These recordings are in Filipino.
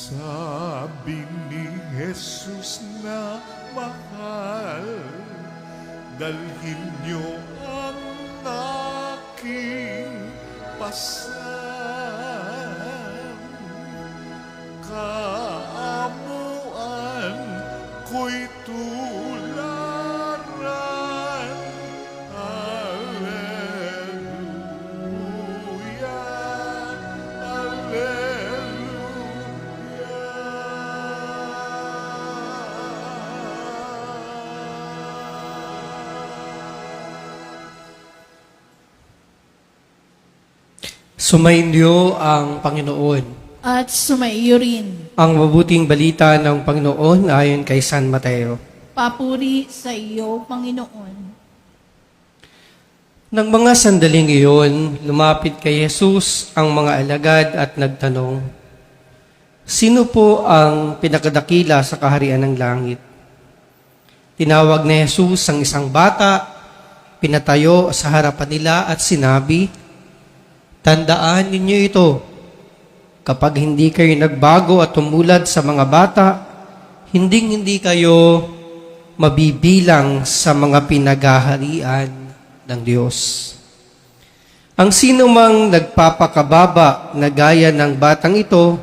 Sabi ni Jesus na mahal, dalhin niyo ang aking pasang. Kaamuan ko'y tularan. Alleluia, Sumainyo ang Panginoon. At sumaiyo rin. Ang mabuting balita ng Panginoon ayon kay San Mateo. Papuri sa iyo, Panginoon. Nang mga sandaling iyon, lumapit kay Jesus ang mga alagad at nagtanong, "Sino po ang pinakadakila sa kaharian ng langit?" Tinawag ni Jesus ang isang bata, pinatayo sa harapan nila at sinabi, "Tandaan ninyo ito, kapag hindi kayo nagbago at tumulad sa mga bata, hindi kayo mabibilang sa mga pinaghaharian ng Diyos. Ang sino mang nagpapakababa na gaya ng batang ito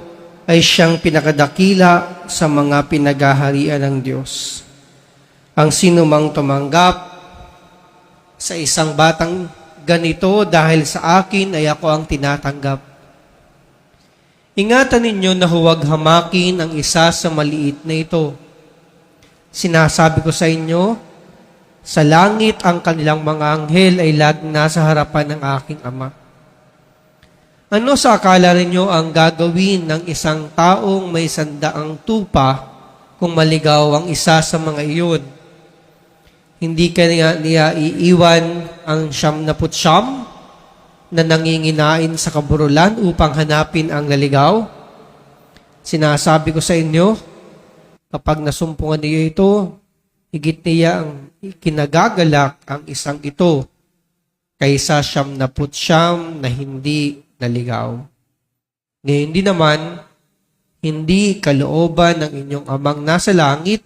ay siyang pinakadakila sa mga pinaghaharian ng Diyos. Ang sino mang tumanggap sa isang batang ganito dahil sa akin ay ako ang tinatanggap. Ingatan ninyo na huwag hamakin ang isa sa maliit na ito. Sinasabi ko sa inyo, sa langit ang kanilang mga anghel ay laging nasa harapan ng aking Ama. Ano sa akala ninyo ang gagawin ng isang taong may 100 tupa kung maligaw ang isa sa mga iyon? Hindi kaya niya iiwan ang 99 na nanginginain sa kaburulan upang hanapin ang naligaw? Sinasabi ko sa inyo, kapag nasumpungan niyo ito, higit niya ang kinagagalak ang isang ito kaysa 99 na hindi naligaw. Ngayon din naman, hindi kalooban ng inyong amang nasa langit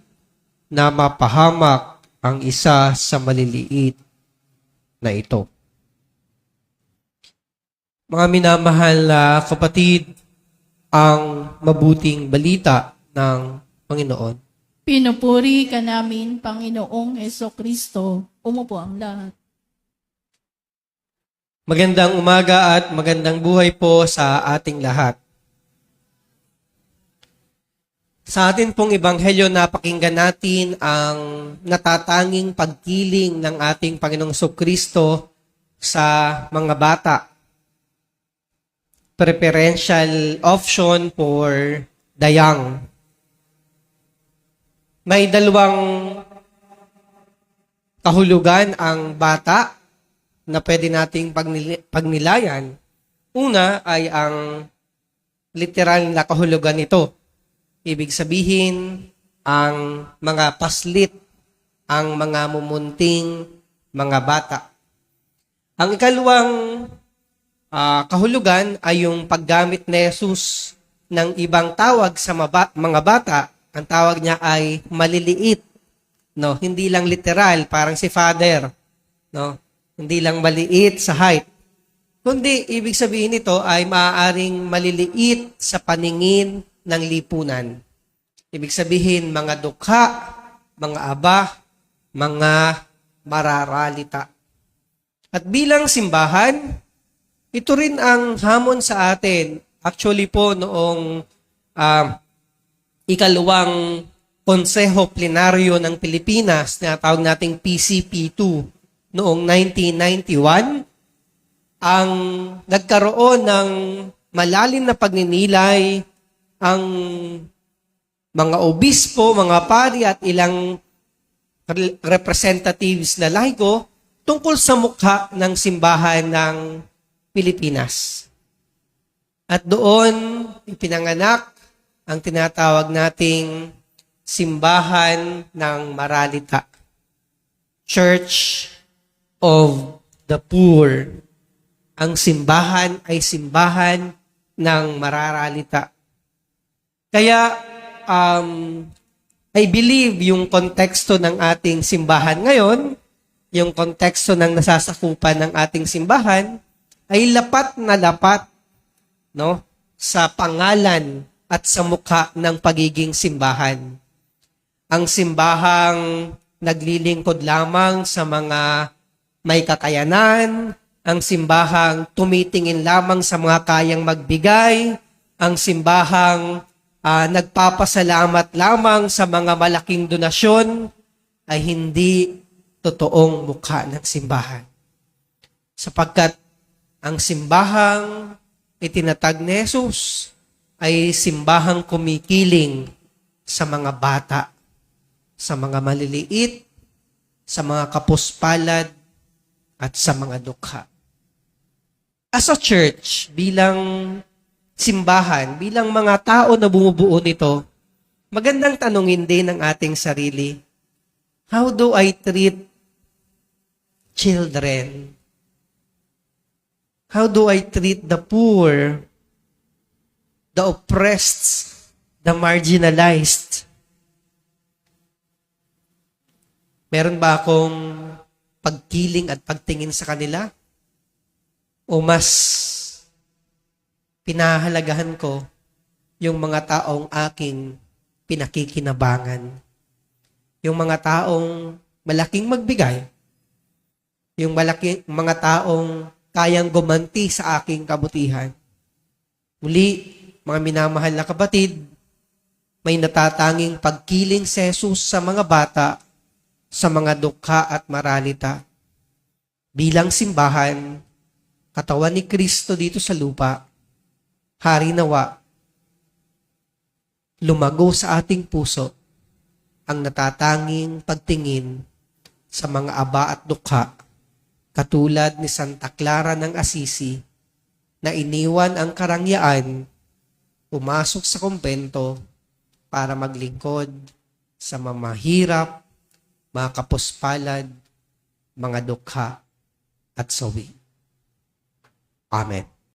na mapahamak ang isa sa maliliit na ito." Mga minamahal na kapatid, ang mabuting balita ng Panginoon. Pinupuri ka namin, Panginoong Hesukristo. Umupo ang lahat. Magandang umaga at magandang buhay po sa ating lahat. Sa atin pong ebanghelyo, napakinggan natin ang natatanging pagkiling ng ating Panginoong Hesukristo sa mga bata. Preferential option for the young. May dalawang kahulugan ang bata na pwede nating pagnilayan. Una ay ang literal na kahulugan nito. Ibig sabihin, ang mga paslit, ang mga mumunting mga bata. Ang ikalawang kahulugan ay yung paggamit ni Jesus ng ibang tawag sa mga bata. Ang tawag niya ay maliliit, no? Hindi lang literal, parang si Father, no? Hindi lang maliit sa height. Kundi ibig sabihin nito ay maaaring maliliit sa paningin ng lipunan. Ibig sabihin mga dukha, mga aba, mga mararalita. At bilang simbahan, ito rin ang hamon sa atin. Actually po, noong ikalawang Konseho Plenaryo ng Pilipinas, na tawag nating PCP2, noong 1991, ang nagkaroon ng malalim na pagninilay ang mga obispo, mga pari at ilang representatives na laiko tungkol sa mukha ng simbahan ng Pilipinas. At doon ipinanganak ang tinatawag nating simbahan ng Maralita, Church of the Poor. Ang simbahan ay simbahan ng mararalita. Kaya, I believe yung konteksto ng ating simbahan ngayon, yung konteksto ng nasasakupan ng ating simbahan, ay lapat na lapat, no, sa pangalan at sa mukha ng pagiging simbahan. Ang simbahang naglilingkod lamang sa mga may kakayanan, ang simbahang tumitingin lamang sa mga kayang magbigay, ang simbahang nagpapasalamat lamang sa mga malaking donasyon, ay hindi totoong mukha ng simbahan. Sapagkat ang simbahang itinatag ni Jesus ay simbahang kumikiling sa mga bata, sa mga maliliit, sa mga kapuspalad, at sa mga dukha. As a church, bilang simbahan, bilang mga tao na bumubuo nito, magandang tanungin din ng ating sarili, how do I treat children? How do I treat the poor, the oppressed, the marginalized? Meron ba akong pagkiling at pagtingin sa kanila? O mas pinahalagahan ko yung mga taong aking pinakikinabangan? Yung mga taong malaking magbigay? Yung mga taong kayang gumanti sa aking kabutihan? Muli, mga minamahal na kapatid, may natatanging pagkiling si Jesus sa mga bata, sa mga dukha at maralita. Bilang simbahan, katawan ni Kristo dito sa lupa, hari nawa, lumago sa ating puso ang natatanging pagtingin sa mga aba at dukha, katulad ni Santa Clara ng Assisi, na iniwan ang karangyaan, pumasok sa kumbento para maglingkod sa mamahirap, mga kapuspalad, mga dukha at sawi. Amen.